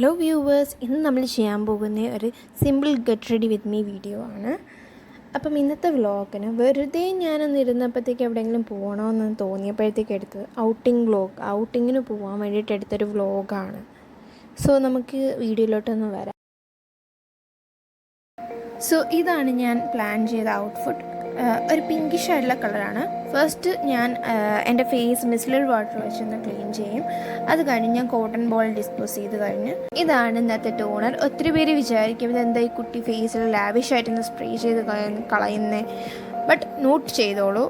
Hello viewers, ഇന്ന് നമ്മൾ ചെയ്യാൻ പോകുന്ന ഒരു simple get ready with me video ആണ്. അപ്പം ഇന്നത്തെ വ്ളോഗിന് വെറുതെ ഞാനൊന്ന് ഇരുന്നപ്പോഴത്തേക്ക് എവിടെയെങ്കിലും പോകണമെന്ന് തോന്നിയപ്പോഴത്തേക്ക് എടുത്തത് ഔട്ടിങ്ങിന് പോകാൻ വേണ്ടിയിട്ട് എടുത്തൊരു വ്ളോഗാണ്. സോ നമുക്ക് വീഡിയോയിലോട്ടൊന്ന് വരാം. സോ ഇതാണ് ഞാൻ പ്ലാൻ ചെയ്ത ഔട്ട്ഫിറ്റ്. ഒരു പിങ്കിഷ് ആയിട്ടുള്ള കളറാണ്. ഫസ്റ്റ് ഞാൻ എൻ്റെ ഫേസ് മിസ്ലർ വാട്ടർ വെച്ചൊന്ന് ക്ലീൻ ചെയ്യും. അത് കഴിഞ്ഞ് ഞാൻ കോട്ടൺ ബോൾ ഡിസ്പോസ് ചെയ്ത് കഴിഞ്ഞ് ഇതാണ് ഇന്നത്തെ ടോണർ. ഒത്തിരി പേര് വിചാരിക്കും ഇതെന്താ ഈ കുട്ടി ഫേസിൽ ലാവിഷായിട്ടൊന്ന് സ്പ്രേ ചെയ്ത് കളയുന്നത്. ബട്ട് നോട്ട് ചെയ്തോളൂ,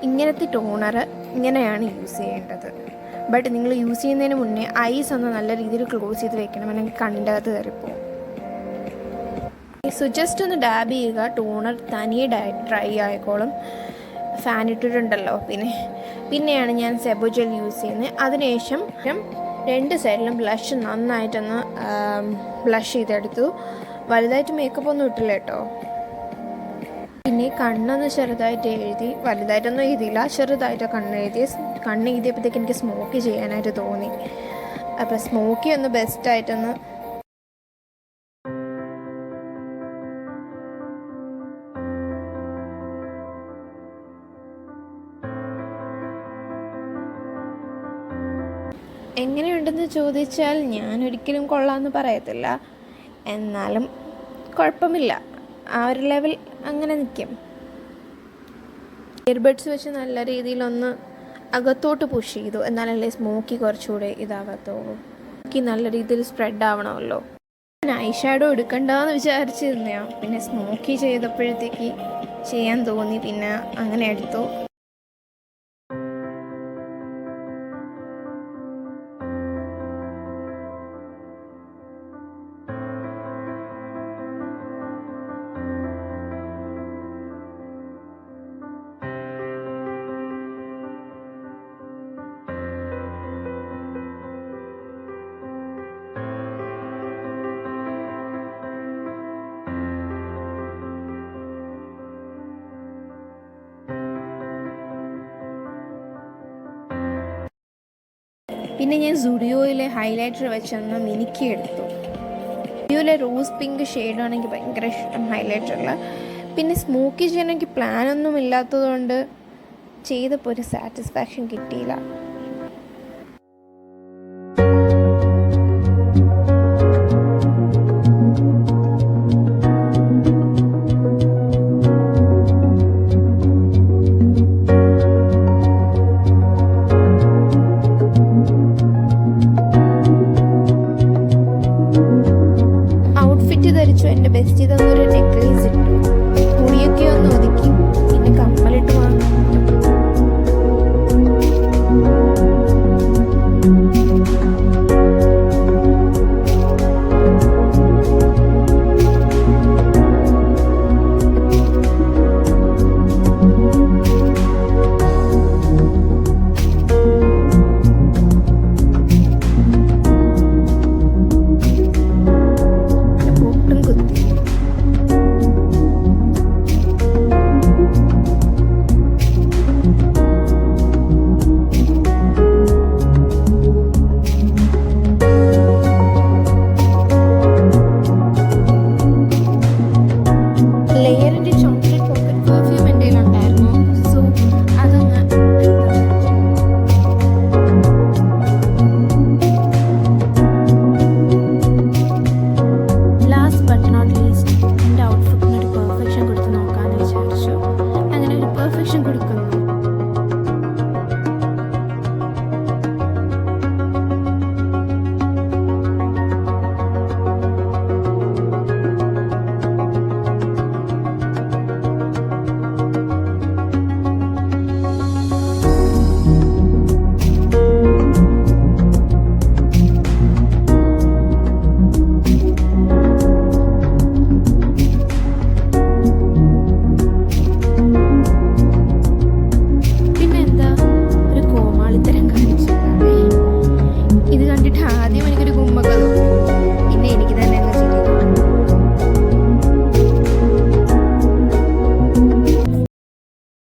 ഇങ്ങനത്തെ ടോണർ ഇങ്ങനെയാണ് യൂസ് ചെയ്യേണ്ടത്. ബട്ട് നിങ്ങൾ യൂസ് ചെയ്യുന്നതിന് മുന്നേ ഐസ് ഒന്ന് നല്ല രീതിയിൽ ക്ലോസ് ചെയ്ത് വെക്കണം, അല്ലെങ്കിൽ കണ്ണിൻ്റെ അകത്ത് കയറിപ്പോവും. സോ ജസ്റ്റ് ഒന്ന് ഡാബ് ചെയ്യുക, ടോണർ തനിയെ ഡ്രൈ ആയിക്കോളും. ഫാൻ ഇട്ടിട്ടുണ്ടല്ലോ. പിന്നെയാണ് ഞാൻ സെബോ ജെൽ യൂസ് ചെയ്യുന്നത്. അതിനുശേഷം രണ്ട് സൈഡിലും ബ്ലഷ് നന്നായിട്ടൊന്ന് ബ്ലഷ് ചെയ്തെടുത്തു. വലുതായിട്ട് മേക്കപ്പ് ഒന്നും ഇട്ടില്ല കേട്ടോ. പിന്നെ കണ്ണൊന്ന് ചെറുതായിട്ട് എഴുതി, വലുതായിട്ടൊന്നും എഴുതിയില്ല, ചെറുതായിട്ട് കണ്ണ് എഴുതിയപ്പോഴത്തേക്ക് എനിക്ക് സ്മോക്കി ചെയ്യാനായിട്ട് തോന്നി. അപ്പോൾ സ്മോക്കി ഒന്ന് ബെസ്റ്റായിട്ടൊന്ന് എങ്ങനെയുണ്ടെന്ന് ചോദിച്ചാൽ ഞാൻ ഒരിക്കലും കൊള്ളാമെന്ന് പറയത്തില്ല, എന്നാലും കുഴപ്പമില്ല. ആ ഒരു ലെവൽ അങ്ങനെ നിൽക്കും. ഇയർബഡ്സ് വെച്ച് നല്ല രീതിയിലൊന്ന് അകത്തോട്ട് പുഷ് ചെയ്തു, എന്നാലല്ലേ സ്മോക്കി കുറച്ചുകൂടെ ഇതാകത്തുള്ളൂ. സ്മോക്കി നല്ല രീതിയിൽ സ്പ്രെഡ് ആവണമല്ലോ. ഞാൻ ഐ ഷാഡോ എടുക്കണ്ടെന്ന് വിചാരിച്ചിരുന്നതാണ്, പിന്നെ സ്മോക്കി ചെയ്തപ്പോഴത്തേക്ക് ചെയ്യാൻ തോന്നി, പിന്നെ അങ്ങനെ എടുത്തു. പിന്നെ ഞാൻ സുഡിയോയിലെ ഹൈലൈറ്റർ വെച്ചൊന്ന് മിനുക്കിയെടുത്തു. സുഡിയോയിലെ റോസ് പിങ്ക് ഷെയ്ഡാണ് എനിക്ക് ഭയങ്കര ഇഷ്ടം ഹൈലൈറ്ററിൽ. പിന്നെ സ്മോക്കി ചെയ്യാൻ എനിക്ക് പ്ലാനൊന്നും ഇല്ലാത്തതുകൊണ്ട് ചെയ്തപ്പോൾ ഒരു സാറ്റിസ്ഫാക്ഷൻ കിട്ടിയില്ല. ധരിച്ചു. എൻ്റെ ബെസ്റ്റ് തന്നൊരു നെക്ലേസ് ഇട്ടു, മുടിയൊക്കെ ഒന്ന് ഒതുക്കി, പിന്നെ കമ്മലിട്ട് വാങ്ങി. കൊടുക്കുന്നു.